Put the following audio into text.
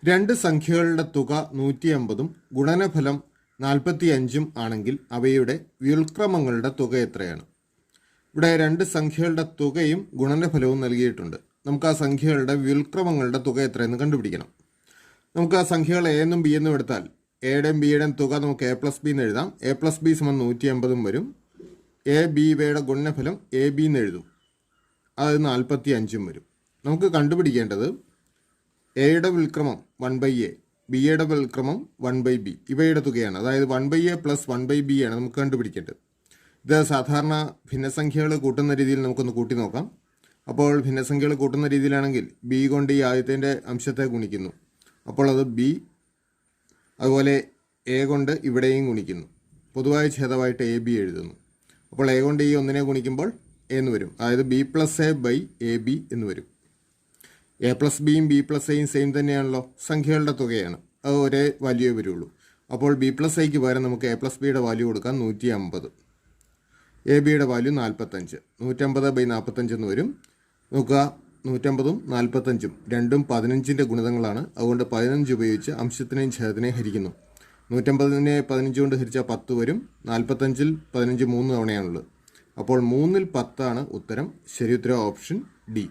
രണ്ട് സംഖ്യകളുടെ തുക 150 ഗുണനഫലം 45 ആണെങ്കിൽ അവയുടെ വ്യുൽക്രമങ്ങളുടെ തുക എത്രയാണ്? ഇവിടെ രണ്ട് സംഖ്യകളുടെ തുകയും ഗുണനഫലവും നൽകിയിട്ടുണ്ട്. നമുക്ക് ആ സംഖ്യകളുടെ വ്യുൽക്രമങ്ങളുടെ തുക എത്രയെന്ന് കണ്ടുപിടിക്കണം. നമുക്ക് ആ സംഖ്യകൾ എ എന്നും ബി എന്നും എടുത്താൽ എയുടെയും ബിയുടെയും തുക നമുക്ക് എ പ്ലസ് ബി എന്ന് എഴുതാം. എ പ്ലസ് ബി സമം 150 വരും. എ ബി ഇവയുടെ ഗുണനഫലം എ ബി എന്ന് എഴുതും. അത് 45 വരും. നമുക്ക് കണ്ടുപിടിക്കേണ്ടത് എയുടെ വ്യുൽക്രമം 1/a, ബിയുടെ വ്യുൽക്രമം 1/b ഇവയുടെ തുകയാണ്. അതായത് 1/a പ്ലസ് 1/b ആണ് നമുക്ക് കണ്ടുപിടിക്കേണ്ടത്. ഇത് സാധാരണ ഭിന്നസംഖ്യകൾ കൂട്ടുന്ന രീതിയിൽ നമുക്കൊന്ന് കൂട്ടി നോക്കാം. അപ്പോൾ ഭിന്നസംഖ്യകൾ കൂട്ടുന്ന രീതിയിലാണെങ്കിൽ ബി കൊണ്ട് ഈ ആദ്യത്തെ അംശത്തെ ഗുണിക്കുന്നു. അപ്പോൾ അത് ബി. അതുപോലെ എ കൊണ്ട് ഇവിടെയും ഗുണിക്കുന്നു. പൊതുവായ ഛേദമായിട്ട് എ ബി എഴുതുന്നു. അപ്പോൾ എ കൊണ്ട് ഈ ഒന്നിനെ ഗുണിക്കുമ്പോൾ എ എന്ന് വരും. അതായത് B plus A by A B എന്ന് വരും. എ പ്ലസ് ബിയും ബി പ്ലസ് എയും സെയിം തന്നെയാണല്ലോ, സംഖ്യകളുടെ തുകയാണ്, അത് ഒരേ വാല്യൂ വരുള്ളൂ. അപ്പോൾ ബി പ്ലസ് എക്ക് പകരം നമുക്ക് എ പ്ലസ് ബിയുടെ വാല്യൂ കൊടുക്കാം 150, എ ബിയുടെ വാല്യൂ 45. 150 ബൈ 45 എന്ന് വരും. നോക്കുക, 150ഉം 45ഉം രണ്ടും 15ൻ്റെ ഗുണിതങ്ങളാണ്. അതുകൊണ്ട് 15 ഉപയോഗിച്ച് അംശത്തിനെയും ഛേദത്തിനെയും ഹരിക്കുന്നു. 150നെ 15 കൊണ്ട് ഹരിച്ചാൽ 10 വരും. 45ൽ 15 3 തവണയാണുള്ളത്. അപ്പോൾ 3ൽ 10 ആണ് ഉത്തരം. ശരി ഉത്തരം ഓപ്ഷൻ ഡി.